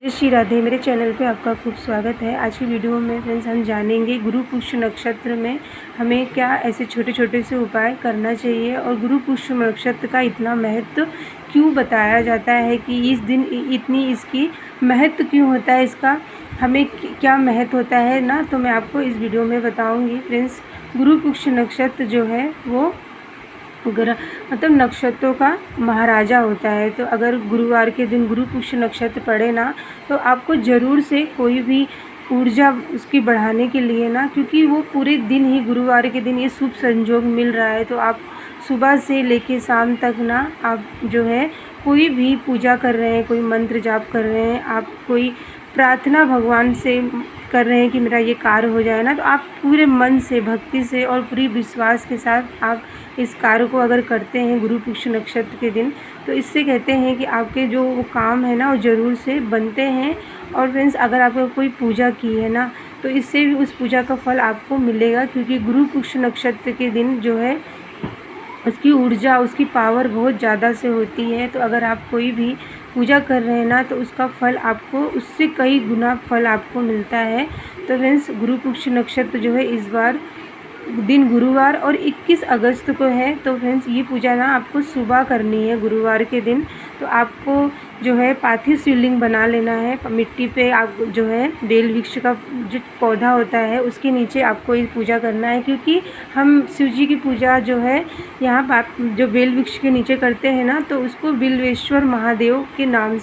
जय श्री राधे। मेरे चैनल पे आपका खूब स्वागत है। आज की वीडियो में फ्रेंड्स हम जानेंगे गुरु पुष्य नक्षत्र में हमें क्या ऐसे छोटे छोटे से उपाय करना चाहिए और गुरु पुष्य नक्षत्र का इतना महत्व क्यों बताया जाता है कि इस दिन इतनी इसकी महत्व क्यों होता है, इसका हमें क्या महत्व होता है ना, तो मैं आपको इस वीडियो में बताऊँगी। फ्रेंड्स, गुरु पुष्य नक्षत्र जो है वो मतलब नक्षत्रों का महाराजा होता है। तो अगर गुरुवार के दिन गुरु पुष्य नक्षत्र पड़े ना, तो आपको ज़रूर से कोई भी ऊर्जा उसकी बढ़ाने के लिए ना, क्योंकि वो पूरे दिन ही गुरुवार के दिन ये शुभ संयोग मिल रहा है, तो आप सुबह से लेके शाम तक ना आप जो है कोई भी पूजा कर रहे हैं, कोई मंत्र जाप कर रहे हैं, आप कोई प्रार्थना भगवान से कर रहे हैं कि मेरा ये कार्य हो जाए ना, तो आप पूरे मन से, भक्ति से और पूरी विश्वास के साथ आप इस कार्य को अगर करते हैं गुरु पुष्य नक्षत्र के दिन, तो इससे कहते हैं कि आपके जो वो काम है ना वो ज़रूर से बनते हैं। और फ्रेंड्स, अगर आपने कोई पूजा की है ना, तो इससे भी उस पूजा का फल आपको मिलेगा, क्योंकि गुरु पुष्य नक्षत्र के दिन जो है उसकी ऊर्जा, उसकी पावर बहुत ज़्यादा से होती है। तो अगर आप कोई भी पूजा कर रहे हैं ना, तो उसका फल आपको उससे कई गुना फल आपको मिलता है। तो फ्रेंड्स, गुरु पुष्य नक्षत्र जो है इस बार दिन गुरुवार और 21 अगस्त को है। तो फ्रेंड्स, ये पूजा ना आपको सुबह करनी है गुरुवार के दिन। तो आपको जो है पार्थिव शिवलिंग बना लेना है। मिट्टी पे आप जो है बेल वृक्ष का जो पौधा होता है उसके नीचे आपको ये पूजा करना है, क्योंकि हम शिव जी की पूजा जो है यहाँ जो बेल वृक्ष के नीचे करते हैं ना, तो उसको बिल्वेश्वर महादेव के नाम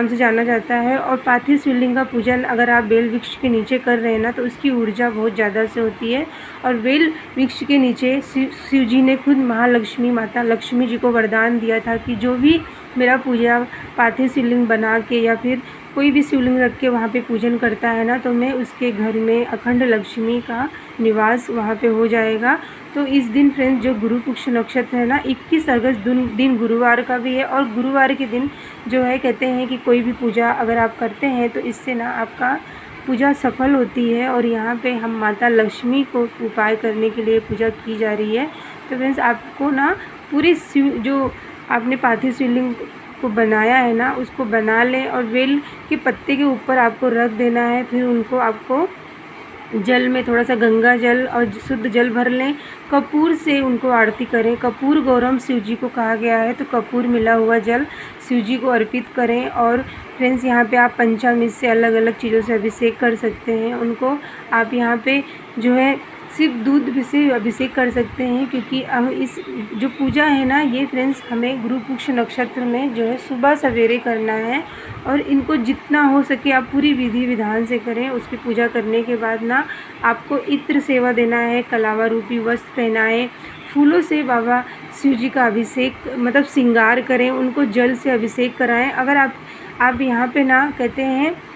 से जाना जाता है। और पार्थिव शिवलिंग का पूजन अगर आप बेल वृक्ष के नीचे कर रहे हैं ना, तो उसकी ऊर्जा बहुत ज़्यादा से होती है। और बेल वृक्ष के नीचे शिव जी ने खुद महालक्ष्मी माता लक्ष्मी जी को वरदान दिया था कि जो भी मेरा पूजा पार्थिव शिवलिंग बना के या फिर कोई भी शिवलिंग रख के वहाँ पे पूजन करता है ना, तो मैं उसके घर में अखंड लक्ष्मी का निवास वहाँ पे हो जाएगा। तो इस दिन फ्रेंड्स, जो गुरु पुष्य नक्षत्र है ना, 21 अगस्त दिन गुरुवार का भी है। और गुरुवार के दिन जो है कहते हैं कि कोई भी पूजा अगर आप करते हैं तो इससे ना आपका पूजा सफल होती है। और यहाँ पे हम माता लक्ष्मी को उपाय करने के लिए पूजा की जा रही है। तो फ्रेंड्स, आपको ना पूरे जो आपने पार्थिव शिवलिंग को बनाया है ना, उसको बना लें और बेल के पत्ते के ऊपर आपको रख देना है। फिर उनको आपको जल में थोड़ा सा गंगा जल और शुद्ध जल भर लें। कपूर से उनको आरती करें। कपूर गौरम शिव जी को कहा गया है, तो कपूर मिला हुआ जल शिव जी को अर्पित करें। और फ्रेंड्स, यहाँ पे आप पंचामृत से अलग अलग चीज़ों से अभिषेक कर सकते हैं। उनको आप यहाँ पे जो है सिर्फ दूध से अभिषेक कर सकते हैं, क्योंकि हम इस जो पूजा है ना, ये फ्रेंड्स हमें गुरु पुष्य नक्षत्र में जो है सुबह सवेरे करना है। और इनको जितना हो सके आप पूरी विधि विधान से करें। उसकी पूजा करने के बाद ना आपको इत्र सेवा देना है, कलावा रूपी वस्त्र पहनाएं, फूलों से बाबा शिव जी का अभिषेक मतलब श्रृंगार करें, उनको जल से अभिषेक कराएं। अगर आप यहाँ पे ना कहते हैं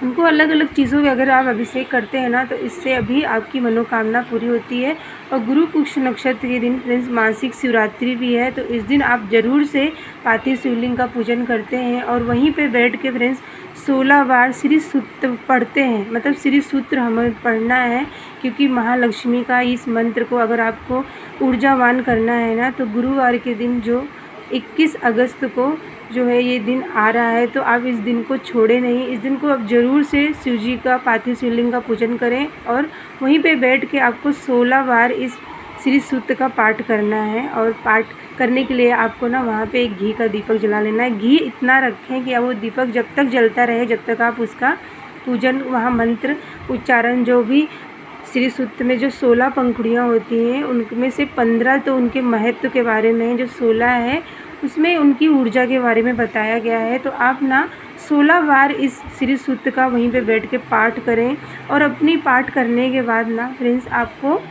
उनको अलग अलग चीज़ों के अगर आप अभिषेक करते हैं ना, तो इससे अभी आपकी मनोकामना पूरी होती है। और गुरु पुष्य नक्षत्र के दिन फ्रेंड्स मासिक शिवरात्रि भी है, तो इस दिन आप ज़रूर से पार्थिव शिवलिंग का पूजन करते हैं और वहीं पे बैठ के फ्रेंड्स 16 बार श्री सूत्र पढ़ते हैं। मतलब श्री सूत्र हमें पढ़ना है, क्योंकि महालक्ष्मी का इस मंत्र को अगर आपको ऊर्जावान करना है ना, तो गुरुवार के दिन जो 21 अगस्त को जो है ये दिन आ रहा है, तो आप इस दिन को छोड़े नहीं। इस दिन को आप ज़रूर से शिव जी का पार्थिव शिवलिंग का पूजन करें और वहीं पे बैठ के आपको 16 बार इस श्री सूक्त का पाठ करना है। और पाठ करने के लिए आपको ना वहाँ पे एक घी का दीपक जला लेना है। घी इतना रखें कि वो दीपक जब तक जलता रहे, जब तक आप उसका पूजन वहाँ मंत्र उच्चारण जो भी श्री सूक्त में जो 16 पंखुड़ियाँ होती हैं उनमें से 15 तो उनके महत्व के बारे में, जो 16 है उसमें उनकी ऊर्जा के बारे में बताया गया है। तो आप ना 16 बार इस श्री सूक्त का वहीं पे बैठ के पाठ करें। और अपनी पाठ करने के बाद ना फ्रेंड्स आपको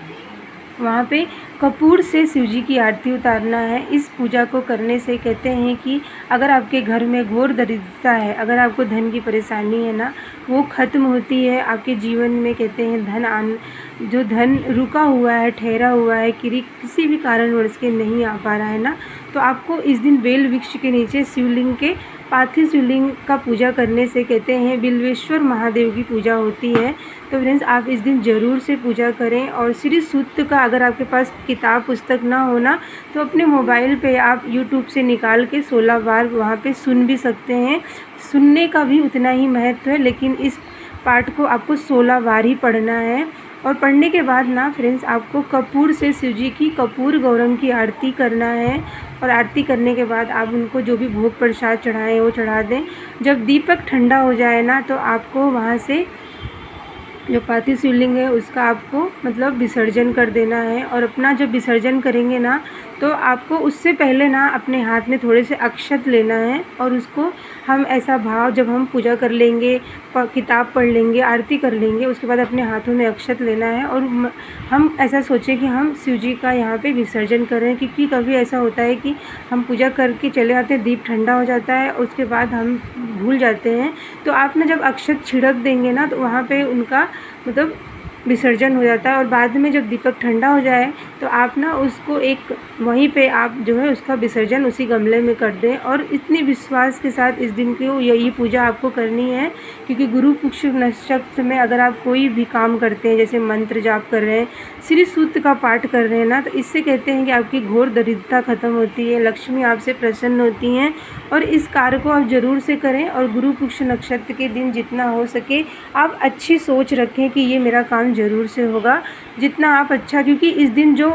वहाँ पे कपूर से शिव जी की आरती उतारना है। इस पूजा को करने से कहते हैं कि अगर आपके घर में घोर दरिद्रता है, अगर आपको धन की परेशानी है ना, वो ख़त्म होती है। आपके जीवन में कहते हैं जो धन रुका हुआ है, ठहरा हुआ है, किसी भी कारणवश के नहीं आ पा रहा है ना, तो आपको इस दिन बेल वृक्ष के नीचे शिवलिंग के पार्थिव शिवलिंग का पूजा करने से कहते हैं बिल्वेश्वर महादेव की पूजा होती है। तो फ्रेंड्स आप इस दिन ज़रूर से पूजा करें। और श्री सूक्त का अगर आपके पास किताब पुस्तक ना हो ना, तो अपने मोबाइल पे आप यूट्यूब से निकाल के 16 बार वहाँ पे सुन भी सकते हैं। सुनने का भी उतना ही महत्व है, लेकिन इस पाठ को आपको 16 बार ही पढ़ना है। और पढ़ने के बाद ना फ्रेंड्स आपको कपूर से शिव जी की कपूर गौरम की आरती करना है। और आरती करने के बाद आप उनको जो भी भोग प्रसाद चढ़ाएं वो चढ़ा दें। जब दीपक ठंडा हो जाए ना, तो आपको वहाँ से जो पार्थिव शिवलिंग है उसका आपको मतलब विसर्जन कर देना है। और अपना जब विसर्जन करेंगे ना, तो आपको उससे पहले ना अपने हाथ में थोड़े से अक्षत लेना है। और उसको हम ऐसा भाव, जब हम पूजा कर लेंगे, किताब पढ़ लेंगे, आरती कर लेंगे, उसके बाद अपने हाथों में अक्षत लेना है। और हम ऐसा सोचें कि हम शिव जी का यहाँ पे विसर्जन कर रहे हैं। क्योंकि कभी ऐसा होता है कि हम पूजा करके चले आते हैं, दीप ठंडा हो जाता है, उसके बाद हम भूल जाते हैं। तो आप ना जब अक्षत छिड़क देंगे ना, तो वहाँ पे उनका मतलब विसर्जन हो जाता है। और बाद में जब दीपक ठंडा हो जाए, तो आप ना उसको एक वहीं पे आप जो है उसका विसर्जन उसी गमले में कर दें। और इतनी विश्वास के साथ इस दिन की यही पूजा आपको करनी है। क्योंकि गुरु पुष्य नक्षत्र में अगर आप कोई भी काम करते हैं, जैसे मंत्र जाप कर रहे हैं, श्री सूक्त का पाठ कर रहे हैं ना, तो इससे कहते हैं कि आपकी घोर दरिद्रता खत्म होती है, लक्ष्मी आपसे प्रसन्न होती हैं। और इस कार्य को आप ज़रूर से करें। और गुरु पुष्य नक्षत्र के दिन जितना हो सके आप अच्छी सोच रखें कि ये मेरा काम ज़रूर से होगा। जितना आप अच्छा, क्योंकि इस दिन जो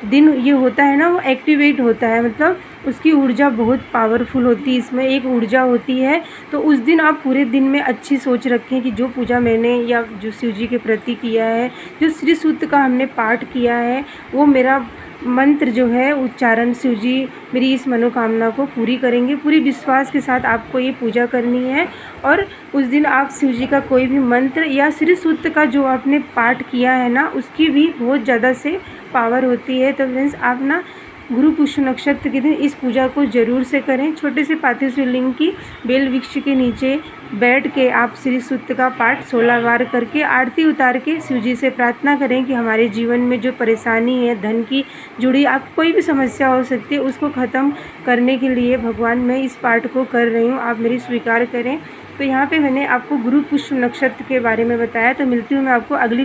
दिन ये होता है ना, वो एक्टिवेट होता है, मतलब उसकी ऊर्जा बहुत पावरफुल होती है, इसमें एक ऊर्जा होती है। तो उस दिन आप पूरे दिन में अच्छी सोच रखें कि जो पूजा मैंने या जो शिव जी के प्रति किया है, जो श्री सूक्त का हमने पाठ किया है, वो मेरा मंत्र जो है उच्चारण शिव जी मेरी इस मनोकामना को पूरी करेंगे। पूरी विश्वास के साथ आपको ये पूजा करनी है। और उस दिन आप शिव जी का कोई भी मंत्र या श्री सूक्त का जो आपने पाठ किया है ना, उसकी भी बहुत ज़्यादा से पावर होती है। तो फ्रेंड्स आप ना गुरु पुष्य नक्षत्र के दिन इस पूजा को ज़रूर से करें। छोटे से पार्थिव शिवलिंग की बेल वृक्ष के नीचे बैठ के आप श्री सूक्त का पाठ 16 बार करके आरती उतार के शिव जी से प्रार्थना करें कि हमारे जीवन में जो परेशानी है, धन की जुड़ी आप कोई भी समस्या हो सकती है, उसको ख़त्म करने के लिए भगवान मैं इस पाठ को कर रही हूँ, आप मेरी स्वीकार करें। तो यहाँ पे मैंने आपको गुरु पुष्य नक्षत्र के बारे में बताया। तो मिलती हूँ मैं आपको अगली